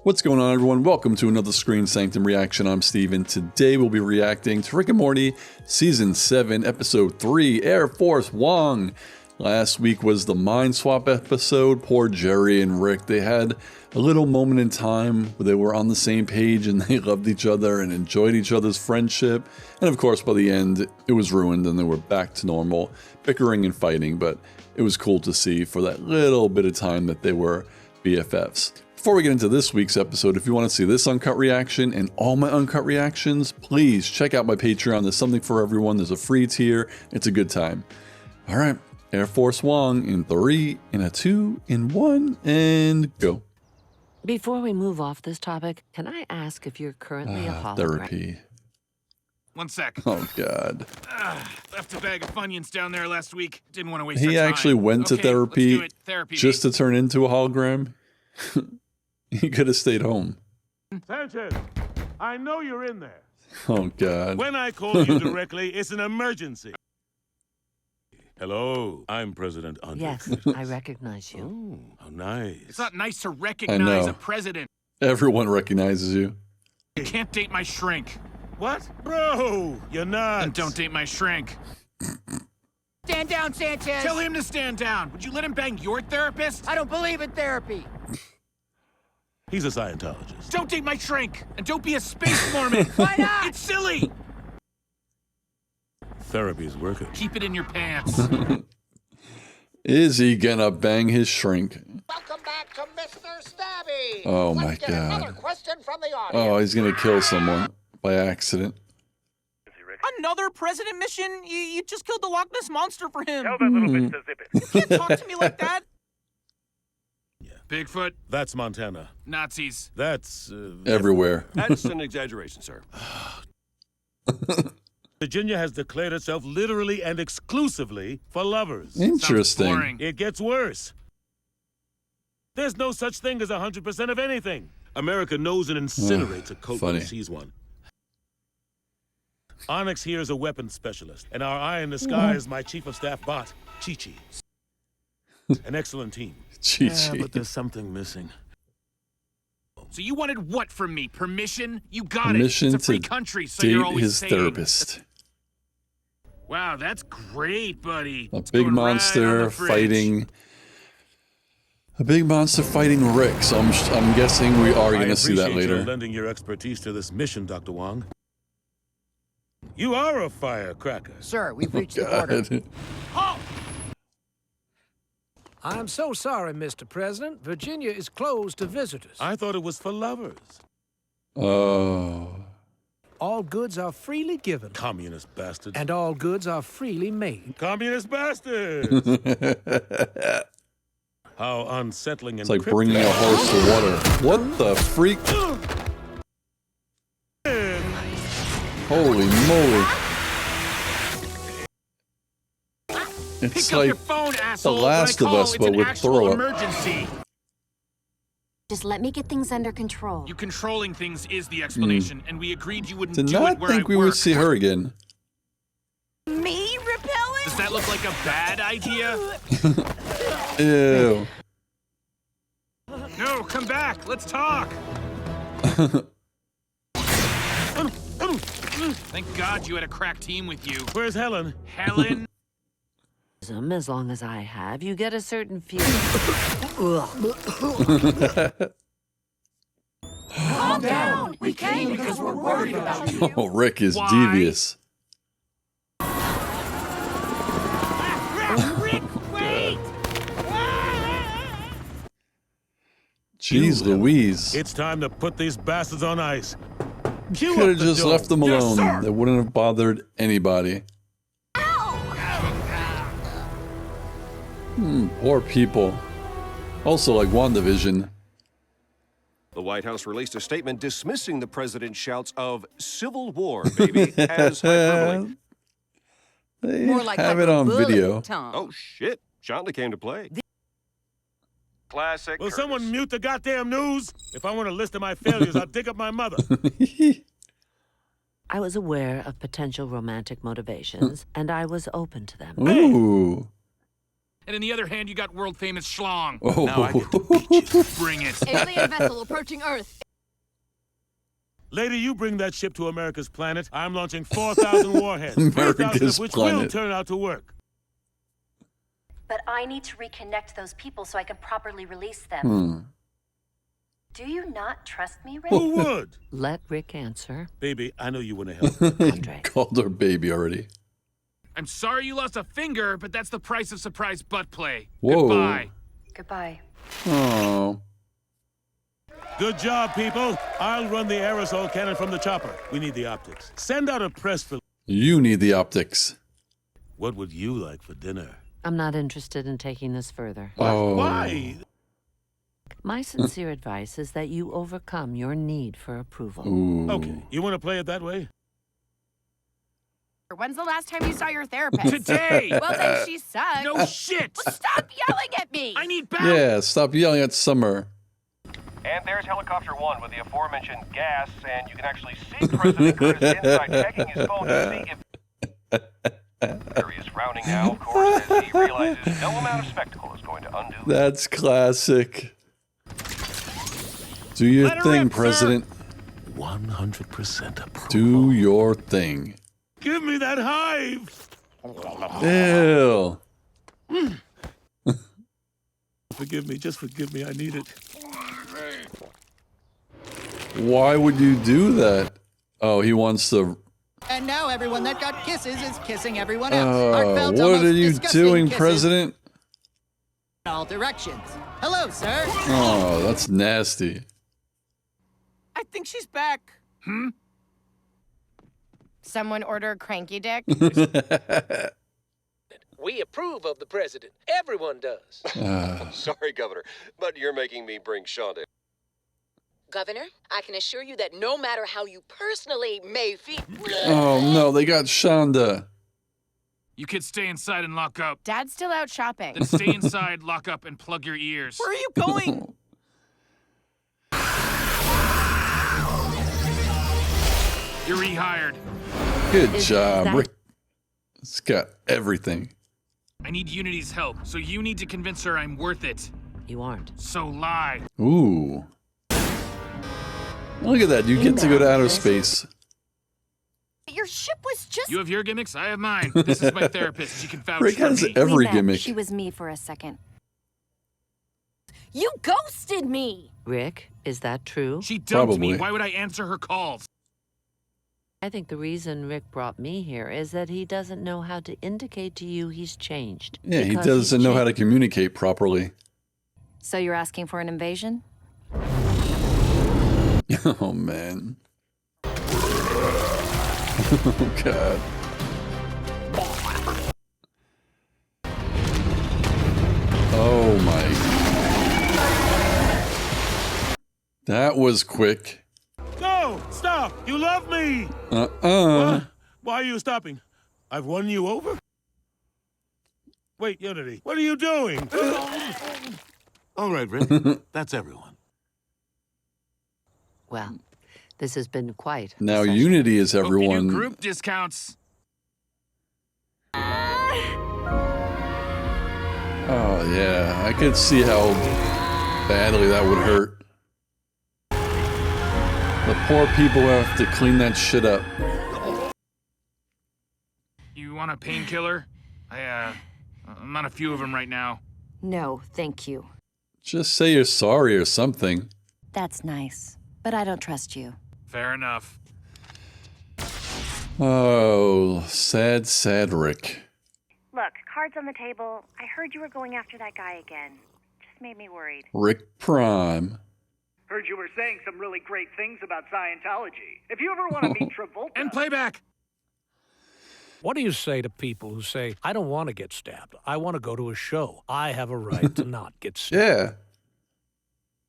What's going on, everyone? Welcome to another Screen Sanctum reaction. I'm Steve, and today we'll be reacting to Rick and Morty Season 7, Episode 3, Air Force Wong. Last week was the Mind Swap episode. Poor Jerry and Rick, they had a little moment in time where they were on the same page and they loved each other and enjoyed each other's friendship. And of course, by the end, it was ruined and they were back to normal, bickering and fighting, but it was cool to see for that little bit of time that they were BFFs. Before we get into this week's episode, if you want to see this uncut reaction and all my uncut reactions, please check out my Patreon. There's something for everyone. There's a free tier. It's a good time. All right, Air Force Wong in 3, in a 2, in 1, and go. Before we move off this topic, can I ask if you're currently a hologram? Therapy. 1 sec. Oh, God. Left a bag of Funyuns down there last week. Didn't want to waste He our time. actually went to therapy, let's do it. Therapy just to turn into a hologram. He could have stayed home. Sanchez, I know you're in there. Oh, God. When I call you directly, it's an emergency. Hello, I'm President Underwood. Yes, I recognize you. Oh, how nice. It's not nice to I recognize know. a president. Everyone recognizes you. You can't date my shrink. What? Bro, you're not. And don't date my shrink. Stand down, Sanchez! Tell him to stand down. Would you let him bang your therapist? I don't believe in therapy! He's a Scientologist. Don't date my shrink. And don't be a space Mormon. Why not? It's silly. Therapy's working. Keep it in your pants. Is he gonna bang his shrink? Welcome back to Mr. Stabby! Oh, my Let's get another God. question from the audience. Oh, he's gonna kill someone by accident. Another president mission? You just killed the Loch Ness Monster for him. Tell that little bitch to zip it. You can't talk to me like that. Bigfoot, That's Montana. Nazis. That's... Everywhere. That's an exaggeration, sir. Virginia has declared itself literally and exclusively for lovers. Sounds Interesting. boring. It gets worse. There's no such thing as 100% of anything. America knows and incinerates a cult when funny. it sees one. Onyx here is a weapons specialist, and our eye in the sky is my chief of staff bot, Chi-Chi. An excellent team. Chi-Chi. But there's something missing. So you wanted what from me? Permission? You got Permission it. It's a free to country, so date you're always his saying. therapist. Wow, that's great, buddy. A It's big going right on monster the fridge. fighting. A big monster fighting Rick. So I'm guessing we are gonna see that I appreciate later. you lending your expertise to this mission, Dr. Wong. You are a firecracker. Sir, we've reached the border. God. I'm so sorry, Mr. President. Virginia is closed to visitors. I thought it was for lovers. Oh. All goods are freely given, Communist bastards. and all goods are freely made. Communist bastards! How unsettling and It's like bringing a horse to water. What the freak? Holy moly. It's Pick up like your phone, asshole. The Last When I of call, Us, it's but an with actual throw-up. emergency. Just let me get things under control. You controlling things is the explanation, and we agreed you wouldn't Did do it not where think I we work. would see her again. Me repellent? Does that look like a bad idea? Ew. No, come back. Let's talk. Thank God you had a crack team with you. Where's Helen? Helen? As long as I have, you get a certain feeling. Calm down! We came because we're worried about you. Oh, Rick is Why? devious. Rick, wait! Jeez Louise. It's time to put these bastards on ice. Cue Could up have the just dough. left them Yes, alone. sir. They wouldn't have bothered anybody. Poor people. Also, like WandaVision. The White House released a statement dismissing the president's shouts of civil war, baby, as hyperbole. They More like have it on video. Oh, shit. Shonda came to play. Classic. Will someone mute the goddamn news? If I want a list of my failures, I'll dig up my mother. I was aware of potential romantic motivations, and I was open to them. Ooh. and in the other hand, you got world-famous schlong. Oh. Now I get to beat you. Bring it. Alien vessel approaching Earth. Lady, you bring that ship to America's planet. I'm launching 4,000 warheads. 3,000 America's of which planet. will turn out to work. But I need to reconnect those people so I can properly release them. Do you not trust me, Rick? Who would? Let Rick answer. Baby, I know you want to help. Andre. Called her baby already. I'm sorry you lost a finger, but that's the price of surprise butt play. Whoa. Goodbye. Goodbye. Oh. Good job, people. I'll run the aerosol cannon from the chopper. We need the optics. Send out a press release. You need the optics. What would you like for dinner? I'm not interested in taking this further. Oh. Why? My sincere advice is that you overcome your need for approval. Ooh. Okay, you want to play it that way? When's the last time you saw your therapist? Today! Well, then she sucks. No shit! Well, stop yelling at me! I need back! Yeah, stop yelling at Summer. And there's Helicopter 1 with the aforementioned gas, and you can actually see President Curtis inside checking his phone to see if... There he is frowning now, of course, as he realizes no amount of spectacle is going to undo... That's classic. Do your Let her thing, rip, sir. President. 100% approval. Do your thing. Give me that hive! Ew. Forgive me, just forgive me, I need it. Why would you do that? Oh, he wants to... And now everyone that got kisses is kissing everyone else. Heartfelt, what almost are you disgusting doing, kisses President? in all directions. Hello, sir. Oh, that's nasty. I think she's back. Someone order Cranky Dick? We approve of the president. Everyone does. Sorry, Governor, but you're making me bring Shonda. Governor, I can assure you that no matter how you personally may feel... Oh, no, they got Shonda. You kids stay inside and lock up. Dad's still out shopping. Then stay inside, lock up, and plug your ears. Where are you going? You're rehired. Good Is job, that- Rick. It's got everything. I need Unity's help, so you need to convince her I'm worth it. You aren't. So lie. Ooh. Look at that. You get to go to outer space. Your ship was just... You have your gimmicks, I have mine. This is my therapist. She can vouch Rick for has me. every We met. gimmick. She was me for a second. You ghosted me! Rick, is that true? She dumped me. Probably. Why would I answer her calls? I think the reason Rick brought me here is that he doesn't know how to indicate to you he's changed. Yeah, he Because doesn't he's know how to communicate properly. So you're asking for an invasion? Oh, man. Oh, God. Oh, my. That was quick. No! Stop! You love me! Uh-uh. Why are you stopping? I've won you over? Wait, Unity, what are you doing? All right, Rick. That's everyone. Well, this has been quite a Now session. Unity is Hope you do everyone. group discounts. Oh, yeah. I could see how badly that would hurt. The poor people have to clean that shit up. You want a painkiller? I'm on a few of them right now. No, thank you. Just say you're sorry or something. That's nice, but I don't trust you. Fair enough. Oh, sad, sad Rick. Look, cards on the table. I heard you were going after that guy again. Just made me worried. Rick Prime. Heard you were saying some really great things about Scientology. If you ever want to meet Travolta... And playback! What do you say to people who say, I don't want to get stabbed. I want to go to a show. I have a right to not get stabbed. Yeah.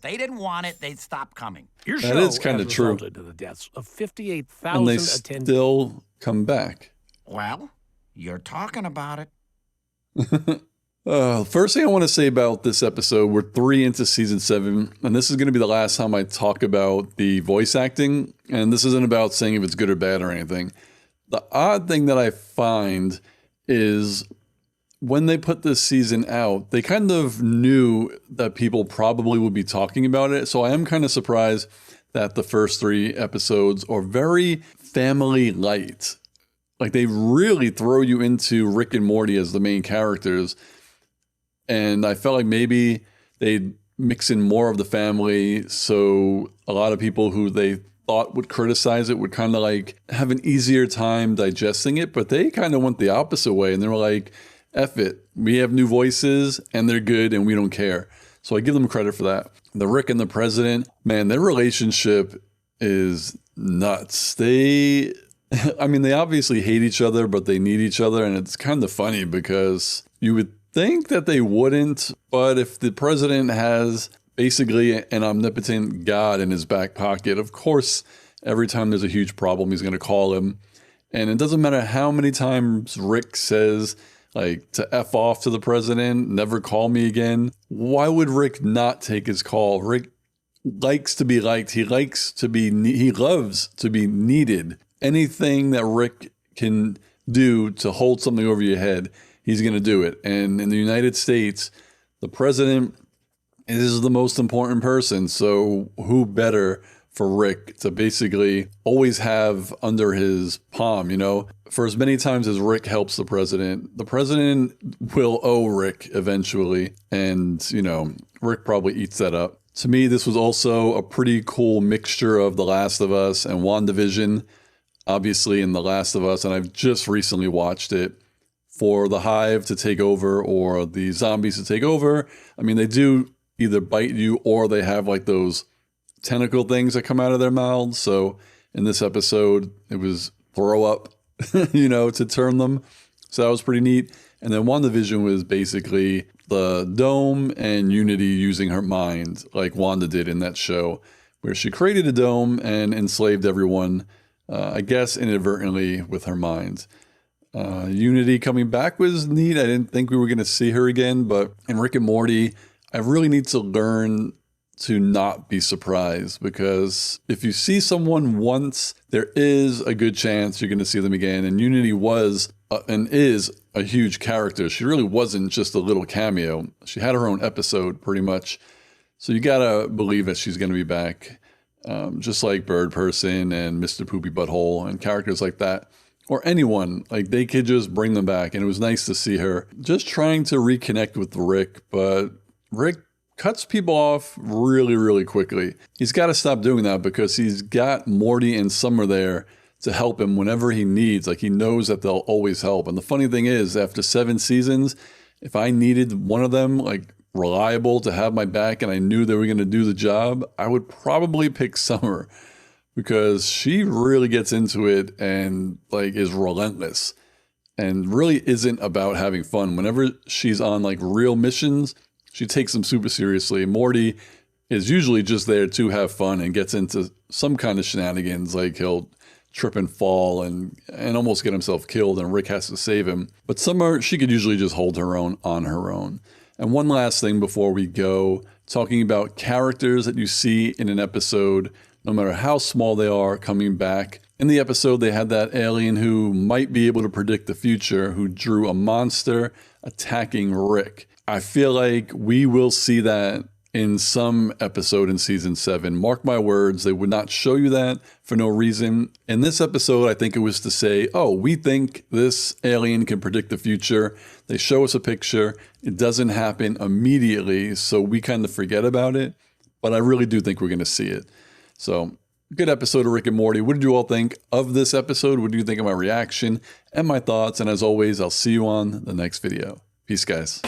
They didn't want it, they'd stop coming. Your That show is kinda has true. resulted in the deaths of 58,000 And they attendees. still come back. Well, you're talking about it. First thing I want to say about this episode, we're 3 into season 7, and this is going to be the last time I talk about the voice acting, and this isn't about saying if it's good or bad or anything. The odd thing that I find is when they put this season out, they kind of knew that people probably would be talking about it. So I am kind of surprised that the first 3 episodes are very family light. Like, they really throw you into Rick and Morty as the main characters. And I felt like maybe they'd mix in more of the family, so a lot of people who they thought would criticize it would kind of like have an easier time digesting it. But they kind of went the opposite way, and they were like, F it. We have new voices and they're good and we don't care. So I give them credit for that. The Rick and the president, man, their relationship is nuts. They obviously hate each other, but they need each other. And it's kind of funny because you would think that they wouldn't. But if the president has basically an omnipotent God in his back pocket, of course, every time there's a huge problem, he's going to call him. And it doesn't matter how many times Rick says, like, to F off to the president, never call me again. Why would Rick not take his call? Rick likes to be liked. He loves to be needed. Anything that Rick can do to hold something over your head, he's going to do it. And in the United States, the president is the most important person. So who better for Rick to basically always have under his palm, you know? For as many times as Rick helps the president will owe Rick eventually. And, you know, Rick probably eats that up. To me, this was also a pretty cool mixture of The Last of Us and WandaVision. Obviously in The Last of Us, and I've just recently watched it, for the hive to take over or the zombies to take over. I mean, they do either bite you or they have like those tentacle things that come out of their mouths. So in this episode, it was throw up, you know, to turn them. So that was pretty neat. And then WandaVision was basically the dome and Unity using her mind, like Wanda did in that show, where she created a dome and enslaved everyone, I guess inadvertently with her mind. Unity coming back was neat. I didn't think we were going to see her again, but in Rick and Morty, I really need to learn to not be surprised, because if you see someone once, there is a good chance you're going to see them again. And Unity was and is a huge character. She really wasn't just a little cameo. She had her own episode pretty much. So you got to believe that she's going to be back, just like Bird Person and Mr. Poopy Butthole and characters like that. Or anyone, like they could just bring them back. And it was nice to see her just trying to reconnect with Rick, but Rick cuts people off really, really quickly. He's got to stop doing that, because he's got Morty and Summer there to help him whenever he needs. Like, he knows that they'll always help. And the funny thing is, after 7 seasons, if I needed one of them, like reliable, to have my back and I knew they were going to do the job, I would probably pick Summer, because she really gets into it and like is relentless and really isn't about having fun. Whenever she's on like real missions, she takes them super seriously. Morty is usually just there to have fun and gets into some kind of shenanigans, like he'll trip and fall and almost get himself killed, and Rick has to save him. But Summer, she could usually just hold her own on her own. And one last thing before we go, talking about characters that you see in an episode, no matter how small they are, coming back. In the episode, they had that alien who might be able to predict the future, who drew a monster attacking Rick. I feel like we will see that in some episode in season 7. Mark my words, they would not show you that for no reason. In this episode, I think it was to say, oh, we think this alien can predict the future. They show us a picture. It doesn't happen immediately, so we kind of forget about it. But I really do think we're going to see it. So, good episode of Rick and Morty. What did you all think of this episode? What do you think of my reaction and my thoughts? And as always, I'll see you on the next video. Peace, guys.